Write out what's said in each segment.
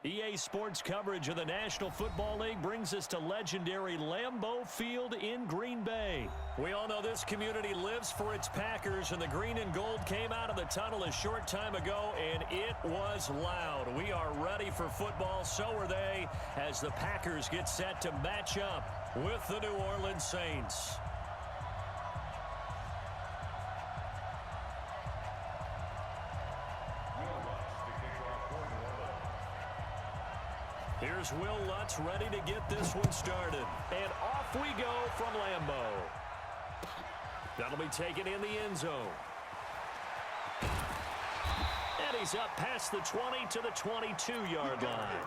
EA Sports coverage of the National Football League brings us to legendary Lambeau Field in Green Bay. We all know this community lives for its Packers, and the green and gold came out of the tunnel a short time ago, and it was loud. We are ready for football, so are they, as the Packers get set to match up with the New Orleans Saints. Here's Will Lutz ready to get this one started. And off we go from Lambeau. That'll be taken in the end zone. And he's up past the 20 to the 22-yard line.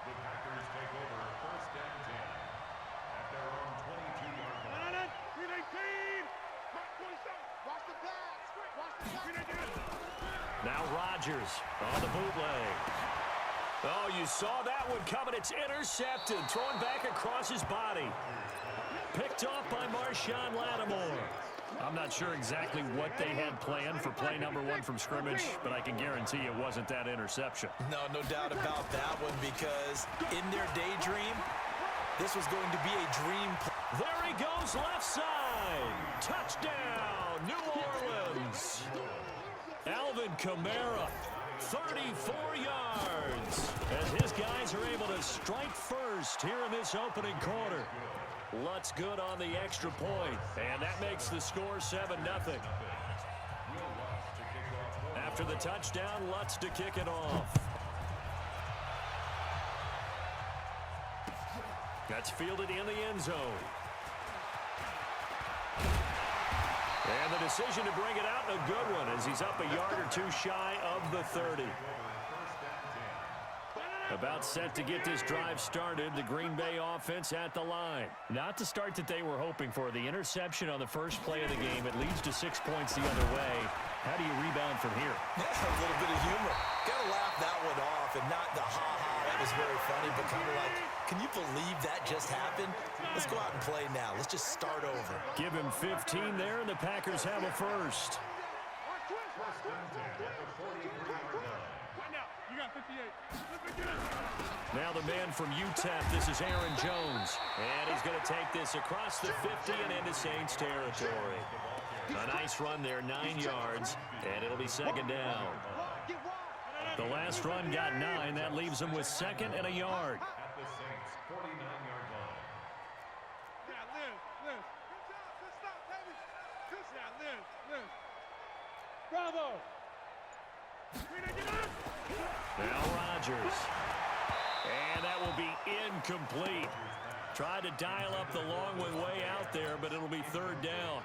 The Packers take over first and 10 at their own 22-yard line. Now Rodgers on the bootleg. Oh, you saw that one coming. It's intercepted. Thrown back across his body. Picked off by Marshawn Lattimore. I'm not sure exactly what they had planned for play number 1 from scrimmage, but I can guarantee it wasn't that interception. No doubt about that one, because in their daydream, this was going to be a dream play. There he goes, left side. Touchdown, New Orleans. Alvin Kamara, 34 yards, as his guys are able to strike first here in this opening quarter. Lutz good on the extra point, and that makes the score 7-0. After the touchdown, Lutz to kick it off. That's fielded in the end zone. And the decision to bring it out, a good one, as he's up a yard or two shy of the 30. About set to get this drive started, the Green Bay offense at the line. Not the start that they were hoping for. The interception on the first play of the game, it leads to 6 points the other way. How do you rebound from here? A little bit of humor. Got to laugh that one off, and not the ha-ha, that was very funny, but kind of like, can you believe that just happened? Let's go out and play now. Let's just start over. Give him 15 there, and the Packers have a first. Now the man from UTEP, this is Aaron Jones. And he's going to take this across the 50 and into Saints territory. A nice run there, 9 yards, and it'll be second down. The last run got 9. That leaves him with second and a yard. At the Saints' 49-yard line. Bravo! Now Rodgers. And that will be incomplete. Tried to dial up the long one way out there, but it'll be third down.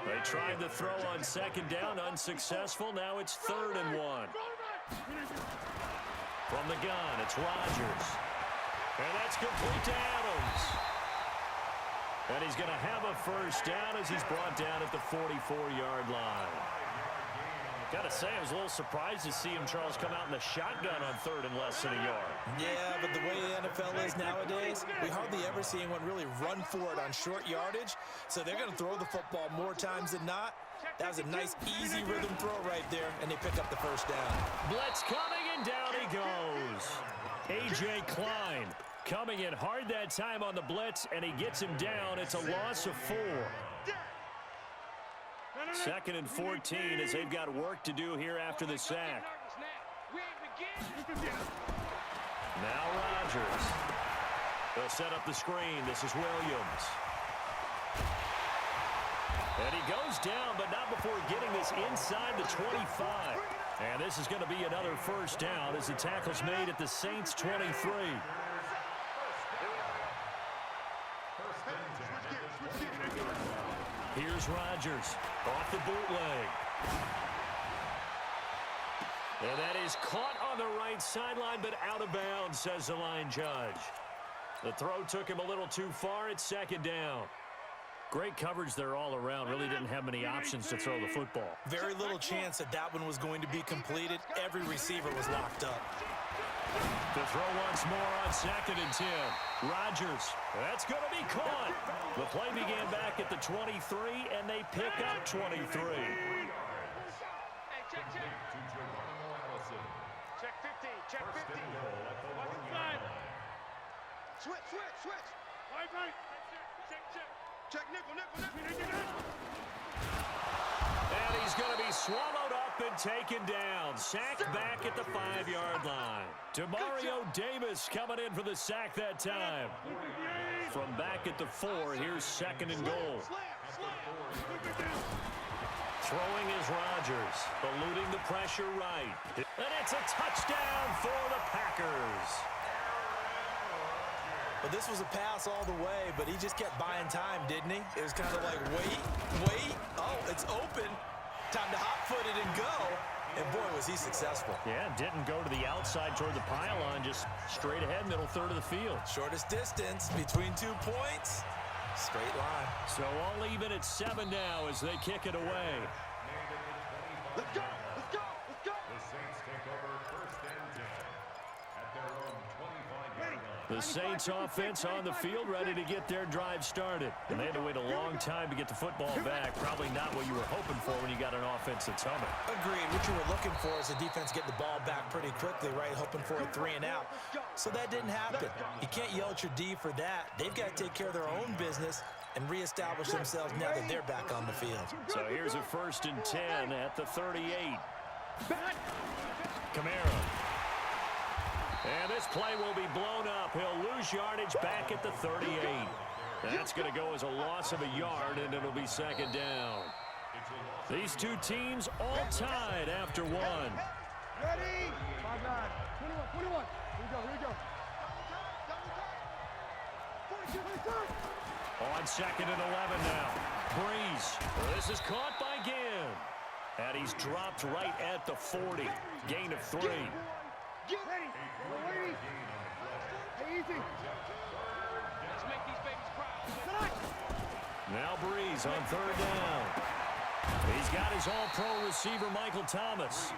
They tried the throw on second down, unsuccessful. Now it's 3rd and 1. From the gun, it's Rodgers. And that's complete to Adams. And he's going to have a first down as he's brought down at the 44-yard line. Got to say, I was a little surprised to see him, Charles, come out in the shotgun on 3rd and less than a yard. Yeah, but the way the NFL is nowadays, we hardly ever see anyone really run for it on short yardage. So they're going to throw the football more times than not. That was a nice, easy rhythm throw right there, and they pick up the first down. Blitz coming, and down he goes. A.J. Klein coming in hard that time on the blitz, and he gets him down. It's a loss of 4. 2nd and 14 as they've got work to do here after the sack. Now Rodgers. They'll set up the screen. This is Williams. And he goes down, but not before getting this inside the 25. And this is going to be another first down as the tackle's made at the Saints' 23. Here's Rodgers off the bootleg. And that is caught on the right sideline, but out of bounds, says the line judge. The throw took him a little too far. It's second down. Great coverage there all around. Really didn't have many options to throw the football. Very little chance that that one was going to be completed. Every receiver was locked up. The throw once more on 2nd and 10. Rodgers, that's going to be caught. The play began back at the 23, and they pick up 23. Check 50. Check First 50. and goal at the Watch 1 inside. yard line. Switch. Right. Check. Check nickel. And he's going to be swallowed up and taken down. Sacked back at the 5-yard line. Demario Davis coming in for the sack that time. From back at the 4, here's second and goal. Throwing is Rodgers, eluding the pressure right. And it's a touchdown for the Packers. Well, this was a pass all the way, but he just kept buying time, didn't he? It was kind of like, wait. Oh, it's open. Time to hot-foot it and go. And, boy, was he successful. Yeah, didn't go to the outside toward the pylon, just straight ahead, middle third of the field. Shortest distance between 2 points. Straight line. So all even at 7 now as they kick it away. Let's go. The Saints take over first and 10 at their own 25-yard line. The Saints offense on the field, ready to get their drive started. And they had to wait a long time to get the football back. Probably not what you were hoping for when you got an offense that's humming. Agreed. What you were looking for is the defense getting the ball back pretty quickly, right? Hoping for a 3 and out. So that didn't happen. You can't yell at your D for that. They've got to take care of their own business and reestablish themselves now that they're back on the field. So here's a first and 10 at the 38. Kamara. And this play will be blown up. He'll lose yardage back at the 38. That's going to go as a loss of a yard, and it'll be second down. These two teams all tied after one. Ready? 5-9. 21. Here we go. On second and 11 now. Breeze. This is caught by Ginn. And he's dropped right at the 40. Gain of 3. Get ready. Hey, easy. Let's make these babies proud. Now Breeze on third down. He's got his all-pro receiver, Michael Thomas.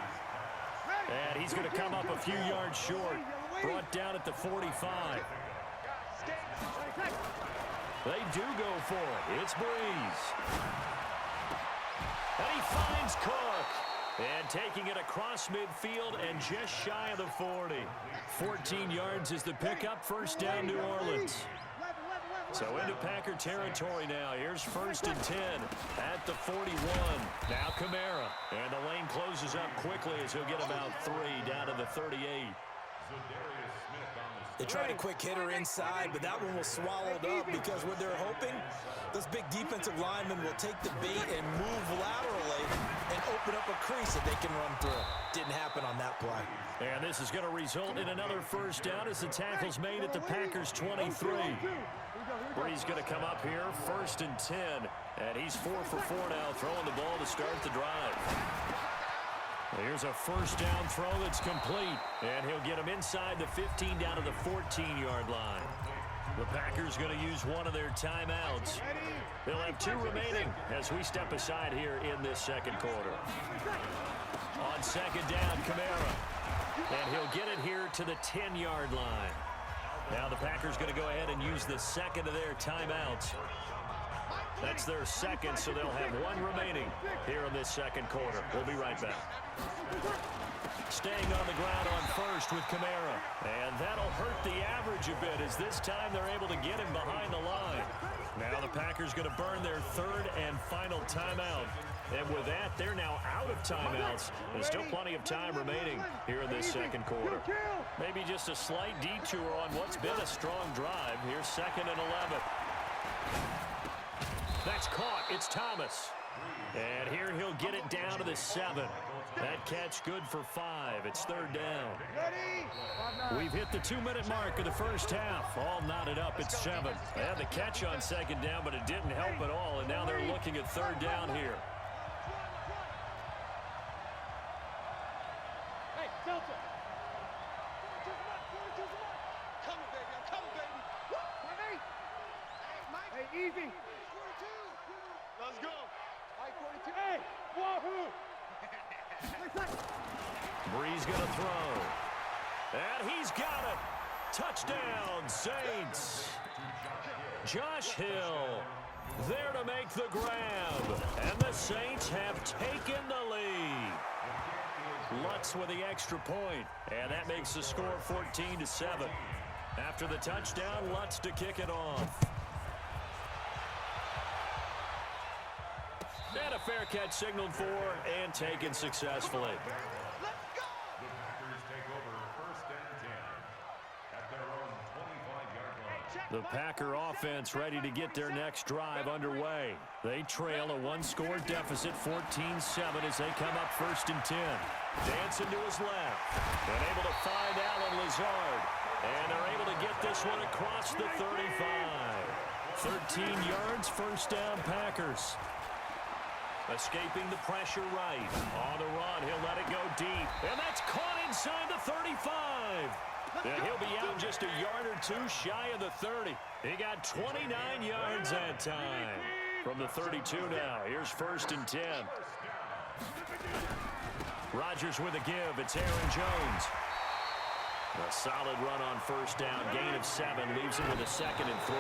And he's going to come up a few yards short. Brought down at the 45. They do go for it. It's Breeze. And he finds Cook. And taking it across midfield and just shy of the 40. 14 yards is the pickup. First down, New Orleans. So into Packer territory now. Here's first and 10 at the 41. Now Kamara. And the lane closes up quickly as he'll get about 3 down to the 38. They tried a quick hitter inside, but that one was swallowed up because what they're hoping, those big defensive linemen will take the bait and move laterally and open up a crease that they can run through. Didn't happen on that play. And this is going to result in another first down as the tackle's made at the Packers' 23. Breeze going to come up here, first and 10. And he's 4 for 4 now, throwing the ball to start the drive. Here's a first down throw that's complete. And he'll get him inside the 15 down to the 14-yard line. The Packers going to use one of their timeouts. They'll have 2 remaining as we step aside here in this second quarter. On second down, Kamara. And he'll get it here to the 10-yard line. Now the Packers going to go ahead and use the second of their timeouts. That's their second, so they'll have 1 remaining here in this second quarter. We'll be right back. Staying on the ground on first with Kamara. And that'll hurt the average a bit as this time they're able to get him behind the line. Now the Packers going to burn their 3rd and final timeout. And with that, they're now out of timeouts. There's still plenty of time remaining here in this second quarter. Maybe just a slight detour on what's been a strong drive. Here's second and 11. That's caught. It's Thomas. And here he'll get it down to the 7. That catch good for 5. It's 3rd down. We've hit the 2-minute mark of the first half. All knotted up at 7. They had the catch on second down, but it didn't help at all. And now they're looking at 3rd down here. Hey, Delta. Coming, baby. I'm coming, baby. Ready? Hey, easy. Let's go. Hey, wahoo. Breeze going to throw. And he's got it. Touchdown, Saints. Josh Hill there to make the grab. And the Saints have taken the lead. Lutz with the extra point, and that makes the score 14-7. After the touchdown, Lutz to kick it off. And a fair catch signaled for and taken successfully. The Packers take over first and 10 at their own 25-yard line. The Packer offense ready to get their next drive underway. They trail a one-score deficit, 14-7, as they come up first and 10. Dancing to his left. And able to find Alan Lazard. And they're able to get this one across the 35. 13 yards, first down Packers. Escaping the pressure right. On the run, he'll let it go deep. And that's caught inside the 35. And he'll be out just a yard or two shy of the 30. He got 29 yards that time. From the 32 now, here's first and 10. Rodgers with a give. It's Aaron Jones. A solid run on first down. Gain of 7. Leaves him with a second and 3.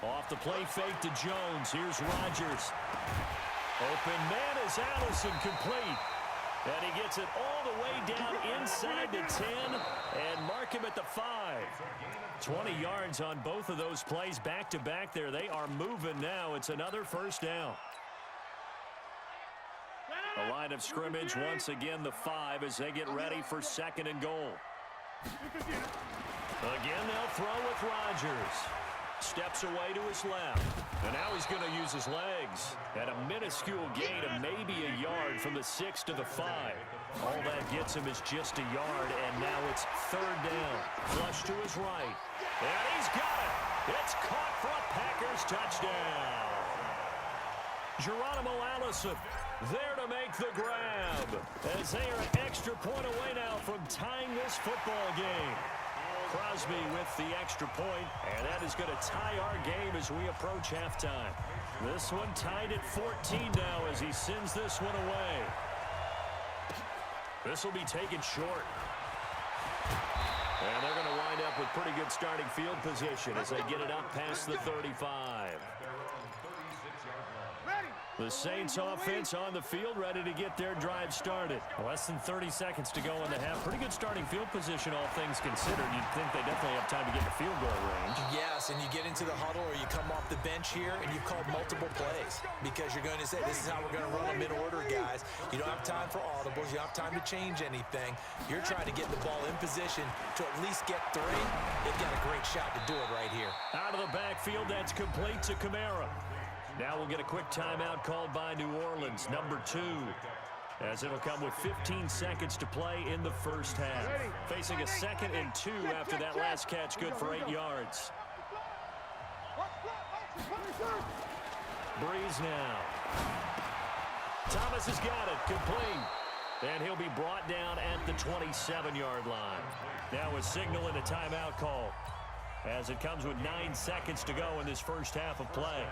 Off the play fake to Jones. Here's Rodgers. Open man is Allison, complete. And he gets it all the way down inside the 10 and mark him at the 5. 20 yards on both of those plays back-to-back there. They are moving now. It's another first down. A line of scrimmage once again, the 5, as they get ready for second and goal. Again, they'll throw with Rodgers. Steps away to his left. And now he's going to use his legs. At a minuscule gain of maybe a yard from the 6 to the 5. All that gets him is just a yard, and now it's third down. Flush to his right. And he's got it. It's caught for a Packers touchdown. Geronimo Allison there to make the grab, as they are an extra point away now from tying this football game. Crosby with the extra point, and that is going to tie our game as we approach halftime. This one tied at 14 now as he sends this one away. This will be taken short. And they're going to wind up with pretty good starting field position as they get it up past the 35. The Saints offense on the field, ready to get their drive started. Less than 30 seconds to go in the half. Pretty good starting field position, all things considered. You'd think they definitely have time to get to field goal range. Yes, and you get into the huddle or you come off the bench here and you've called multiple plays because you're going to say, this is how we're going to run them in order, guys. You don't have time for audibles. You don't have time to change anything. You're trying to get the ball in position to at least get 3. They've got a great shot to do it right here. Out of the backfield, that's complete to Kamara. Now we'll get a quick timeout called by New Orleans, number 2, as it'll come with 15 seconds to play in the first half. Facing a 2nd and 2 after that last catch, good for 8 yards. Breeze now. Thomas has got it, complete. And he'll be brought down at the 27-yard line. Now a signal and a timeout call, as it comes with 9 seconds to go in this first half of play.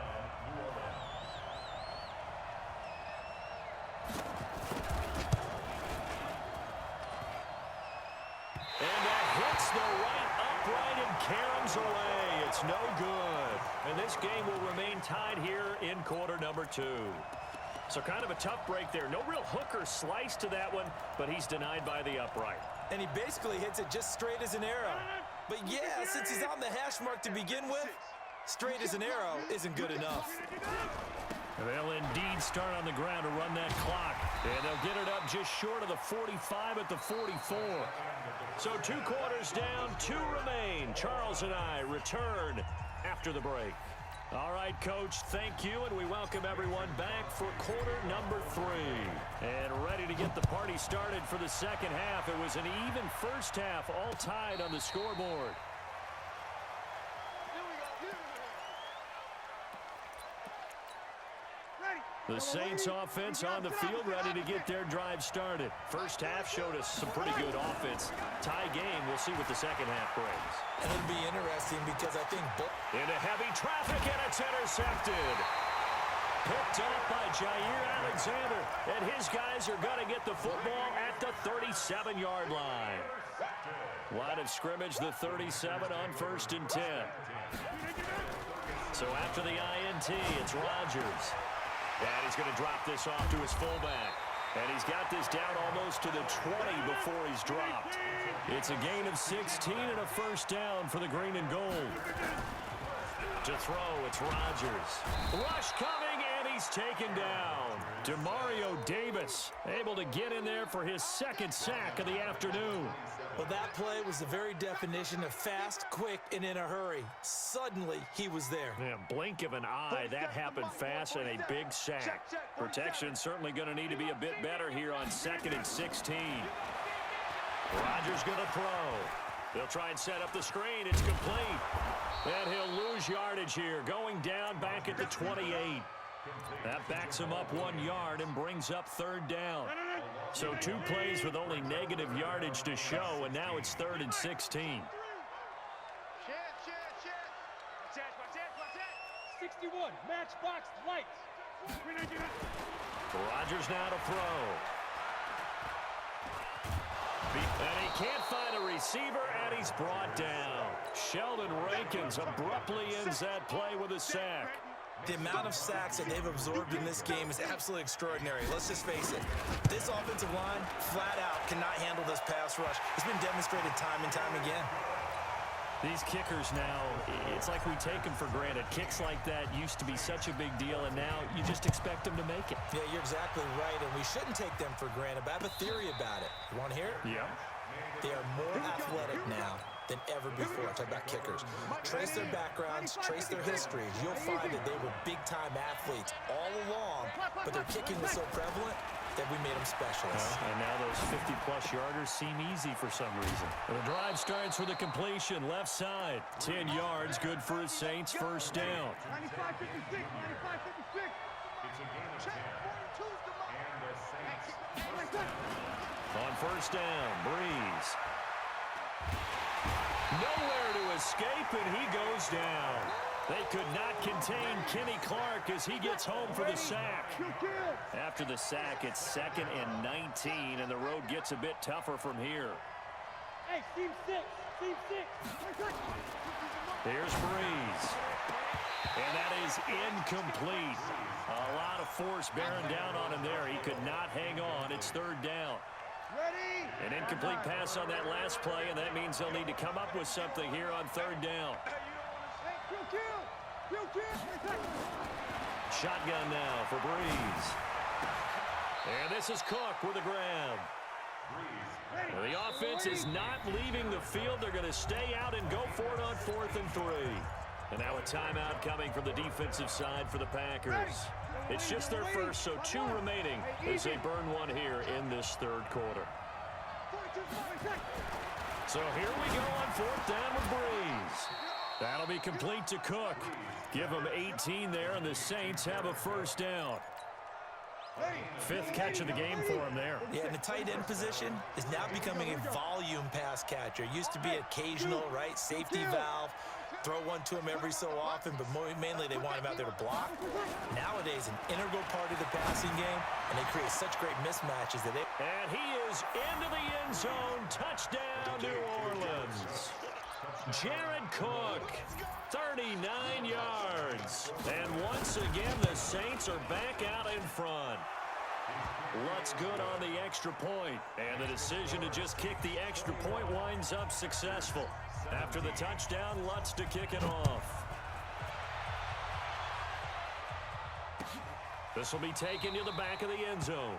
And that hits the right upright and caroms away. It's no good. And this game will remain tied here in quarter number 2. So kind of a tough break there. No real hook or slice to that one, but he's denied by the upright. And he basically hits it just straight as an arrow. But yeah, since he's on the hash mark to begin with, straight as an arrow isn't good enough. They'll indeed start on the ground to run that clock. And they'll get it up just short of the 45 at the 44. So 2 quarters down, 2 remain. Charles and I return after the break. All right, Coach, thank you, and we welcome everyone back for quarter number 3. And ready to get the party started for the second half. It was an even first half, all tied on the scoreboard. The Saints offense on the field, ready to get their drive started. First half showed us some pretty good offense. Tie game, we'll see what the second half brings. And it'll be interesting because I think into heavy traffic, and it's intercepted. picked off by Jair Alexander. And his guys are going to get the football at the 37-yard line. Line of scrimmage, the 37 on 1st and 10. So after the INT, it's Rodgers. And he's going to drop this off to his fullback. And he's got this down almost to the 20 before he's dropped. It's a gain of 16 and a first down for the green and gold. To throw, it's Rodgers. Rush coming, and he's taken down. Demario Davis able to get in there for his second sack of the afternoon. Well, that play was the very definition of fast, quick, and in a hurry. Suddenly, he was there. Yeah, blink of an eye, that happened fast, and a big sack. Protection certainly going to need to be a bit better here on 2nd and 16. Rodgers going to throw. They'll try and set up the screen. It's complete. And he'll lose yardage here, going down back at the 28. That backs him up 1 yard and brings up 3rd down. So 2 plays with only negative yardage to show, and now it's 3rd and 16. 61, matchbox lights. Rodgers now to throw. And he can't find a receiver, and he's brought down. Sheldon Rankins abruptly ends that play with a sack. The amount of sacks that they've absorbed in this game is absolutely extraordinary. Let's just face it. This offensive line, flat out, cannot handle this pass rush. It's been demonstrated time and time again. These kickers now, it's like we take them for granted. Kicks like that used to be such a big deal, and now you just expect them to make it. Yeah, you're exactly right, and we shouldn't take them for granted, but I have a theory about it. You want to hear it? Yeah. They are more athletic now than ever before. Talk about kickers. Trace their backgrounds, trace their histories. You'll find that they were big-time athletes all along, but their kicking was so prevalent that we made them specialists. And now those 50-plus yarders seem easy for some reason. The drive starts with a completion, left side. 10 yards, good for his Saints, first down. 95-56, 95-56. It's a gain of 10. And the Saints. On first down, Breeze. Nowhere to escape, and he goes down. They could not contain Kenny Clark as he gets home for the sack. After the sack, it's 2nd and 19, and the road gets a bit tougher from here. Hey, team 6, team 6. Here's Breeze. And that is incomplete. A lot of force bearing down on him there. He could not hang on. It's 3rd down. An incomplete pass on that last play, and that means they'll need to come up with something here on 3rd down. Shotgun now for Breeze. And this is Cook with a grab. The offense is not leaving the field. They're going to stay out and go for it on 4th and 3. And now a timeout coming from the defensive side for the Packers. It's just their first, so 2 remaining as they burn 1 here in this 3rd quarter. So here we go on 4th down with Breeze. That'll be complete to Cook. Give him 18 there, and the Saints have a first down. 5th catch of the game for him there. Yeah, and the tight end position is now becoming a volume pass catcher. It used to be occasional, right, safety valve. Throw one to him every so often, but mainly they want him out there to block. Nowadays, an integral part of the passing game, and they create such great mismatches that they... And he is into the end zone. Touchdown, New Orleans. Jared Cook, 39 yards. And once again, the Saints are back out in front. Lutz good on the extra point. And the decision to just kick the extra point winds up successful. After the touchdown, Lutz to kick it off. This will be taken to the back of the end zone.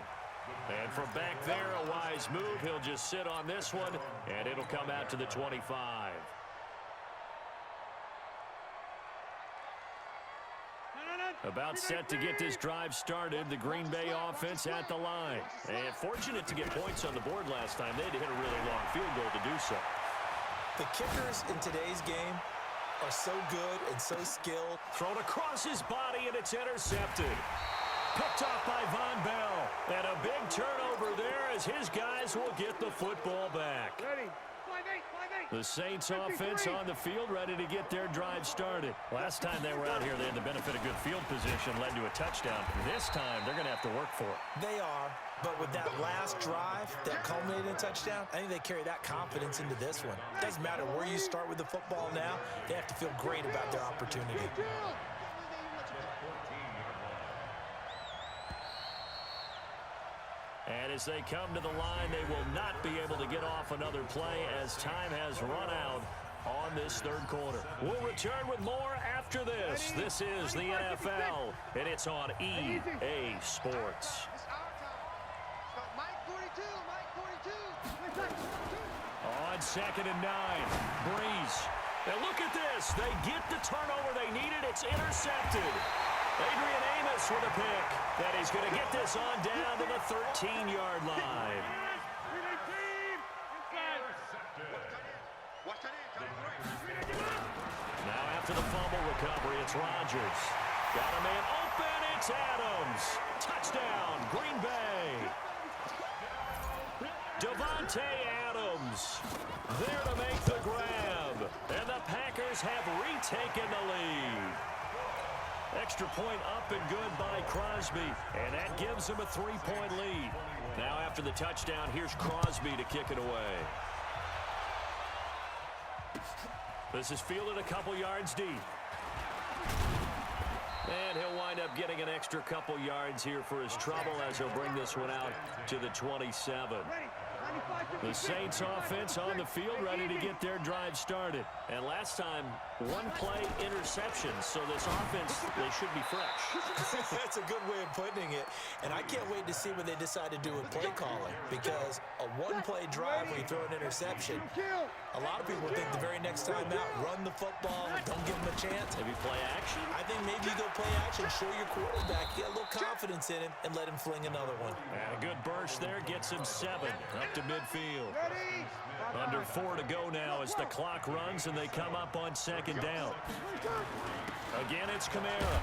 And from back there, a wise move. He'll just sit on this one, and it'll come out to the 25. About set to get this drive started. The Green Bay offense at the line. And fortunate to get points on the board last time. They had to hit a really long field goal to do so. The kickers in today's game are so good and so skilled. Thrown across his body, and it's intercepted. Picked off by Von Bell. And a big turnover there as his guys will get the football back. Ready. 5-8, 5-8. The Saints offense on the field, ready to get their drive started. Last time they were out here, they had the benefit of good field position, led to a touchdown. This time, they're going to have to work for it. They are, but with that last drive that culminated in a touchdown, I think they carry that confidence into this one. Doesn't matter where you start with the football now, they have to feel great about their opportunity. And as they come to the line, they will not be able to get off another play as time has run out on this third quarter. We'll return with more after this. This is the NFL, and it's on EA Sports. On 2nd and 9, Breeze. And look at this. They get the turnover they needed. It's intercepted. Adrian Amos with a pick. And he's going to get this on down to the 13-yard line. Now after the fumble recovery, it's Rodgers. Got a man open. It's Adams. Touchdown, Green Bay. Devontae Adams there to make the grab. And the Packers have retaken the lead. Extra point up and good by Crosby, and that gives him a 3-point lead. Now after the touchdown, here's Crosby to kick it away. This is fielded a couple yards deep. And he'll wind up getting an extra couple yards here for his trouble as he'll bring this one out to the 27. The Saints offense on the field, ready to get their drive started. And last time, one-play interception, so this offense, they should be fresh. That's a good way of putting it. And I can't wait to see what they decide to do with play calling, because a one-play drive where you throw an interception, a lot of people think the very next time out, run the football, don't give him a chance. Maybe play action? I think maybe you go play action, show your quarterback, get a little confidence in him, and let him fling another one. And a good burst there gets him 7 up to midfield. Under 4 to go now as the clock runs and they come up on 2nd down. Again, it's Kamara.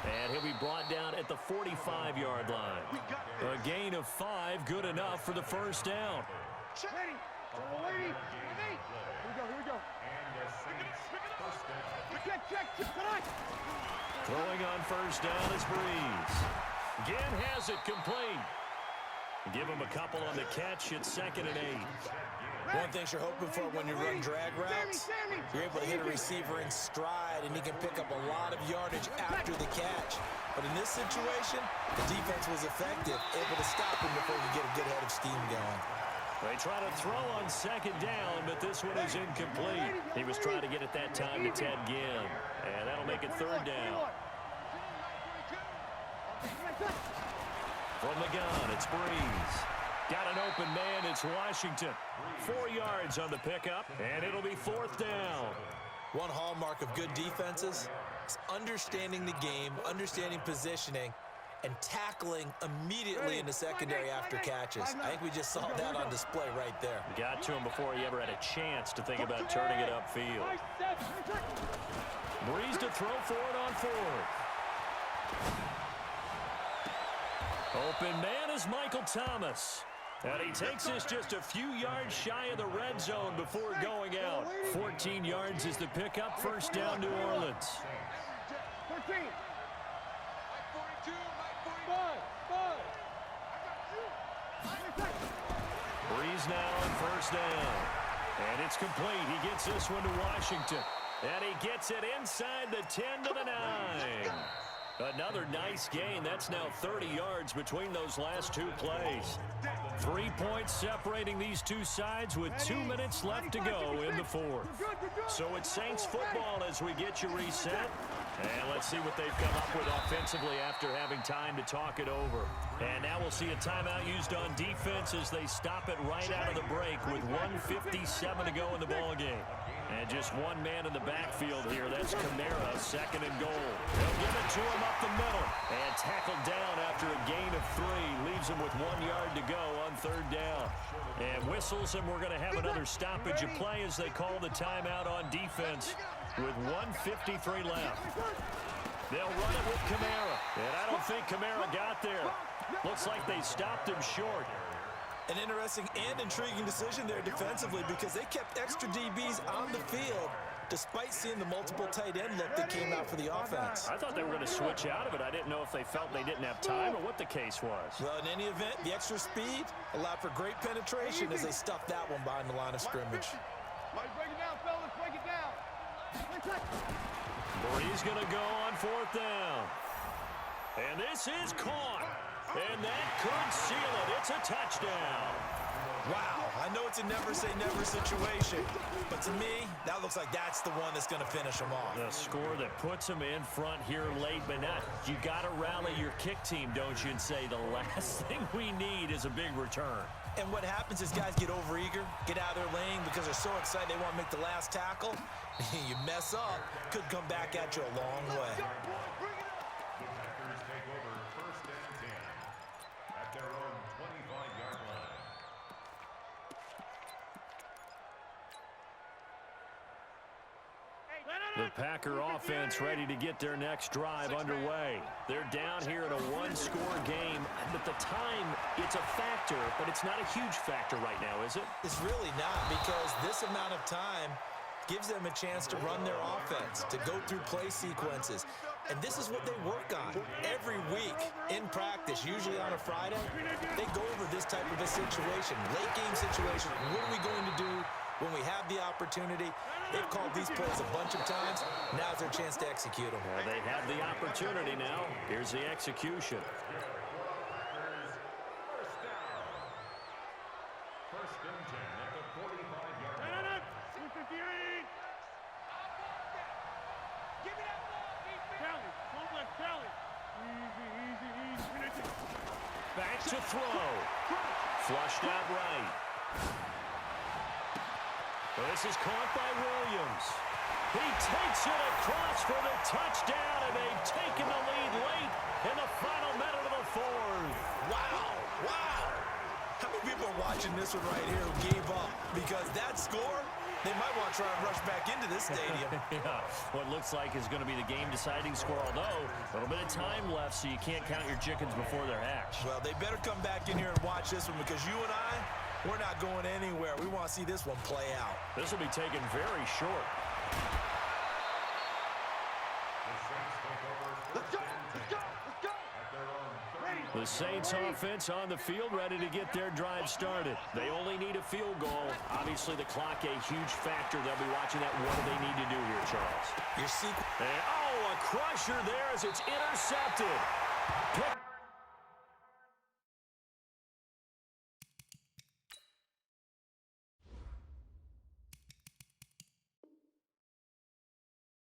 And he'll be brought down at the 45-yard line. A gain of 5, good enough for the first down. Here we go. Check. Throwing on first down is Breeze. Again has it complete. Give him a couple on the catch at 2nd and 8. One thing you're hoping for when you run drag routes, you're able to hit a receiver in stride, and he can pick up a lot of yardage after the catch. But in this situation, the defense was effective, able to stop him before he could get a good head of steam going. They try to throw on 2nd down, but this one is incomplete. He was trying to get it that time to Ted Ginn, and that'll make it 3rd down. From the gun, it's Breeze. Got an open man, it's Washington. 4 yards on the pickup, and it'll be 4th down. One hallmark of good defenses is understanding the game, understanding positioning, and tackling immediately in the secondary after catches. I think we just saw that on display right there. Got to him before he ever had a chance to think about turning it upfield. Breeze to throw for it on 4th. Open man is Michael Thomas. And he takes this just a few yards shy of the red zone before going out. 14 yards is the pickup. First down, New Orleans. 13. Breeze now on first down. And it's complete. He gets this one to Washington. And he gets it inside the 10 to the 9. Another nice gain. That's now 30 yards between those last 2 plays. 3 points separating these two sides with 2 minutes left to go in the 4th. So it's Saints football as we get you reset. And let's see what they've come up with offensively after having time to talk it over. And now we'll see a timeout used on defense as they stop it right out of the break with 1:57 to go in the ballgame. And just one man in the backfield here. That's Kamara, 2nd and goal. They'll give it to him up the middle. And tackled down after a gain of 3. Leaves him with 1 yard to go on 3rd down. And whistles, and we're going to have another stoppage of play as they call the timeout on defense with 1:53 left. They'll run it with Kamara. And I don't think Kamara got there. Looks like they stopped him short. An interesting and intriguing decision there defensively because they kept extra DBs on the field despite seeing the multiple tight end look that came out for the offense. I thought they were going to switch out of it. I didn't know if they felt they didn't have time or what the case was. Well, in any event, the extra speed allowed for great penetration as they stuffed that one behind the line of scrimmage. Break it down, fellas. Break it down. Bree's going to go on 4th down. And this is caught. And that could seal it. It's a touchdown. Wow, I know it's a never-say-never situation, but to me, that looks like that's the one that's going to finish them off. The score that puts them in front here late, but not. You got to rally your kick team, don't you, and say the last thing we need is a big return. And what happens is guys get overeager, get out of their lane because they're so excited they want to make the last tackle. You mess up, could come back at you a long way. The Packers take over 1st and 10 at their own 25-yard line. The Packer offense ready to get their next drive underway. They're down here in a one-score game. But the time, it's a factor, but it's not a huge factor right now, is it? It's really not because this amount of time gives them a chance to run their offense, to go through play sequences. And this is what they work on every week in practice, usually on a Friday. They go over this type of a situation, late game situation. What are we going to do when we have the opportunity? They've called these plays a bunch of times. Now's their chance to execute them. Well, they have the opportunity now. Here's the execution. First and 10 at the 45-yard line. Back to throw. Flushed out right. This is caught by Williams. He takes it across for the touchdown, and they've taken the lead late in the final minute of the 4th. Wow, wow. How many people are watching this one right here who gave up? Because that score, they might want to try and rush back into this stadium. Yeah, what looks like is going to be the game-deciding score, although a little bit of time left, so you can't count your chickens before they're hatched. Well, they better come back in here and watch this one because you and I, we're not going anywhere. We want to see this one play out. This will be taken very short. The Saints offense on the field ready to get their drive started. They only need a field goal. Obviously, the clock a huge factor. They'll be watching that. What do they need to do here, Charles? Your sequence. And, oh, a crusher there as it's intercepted. Pick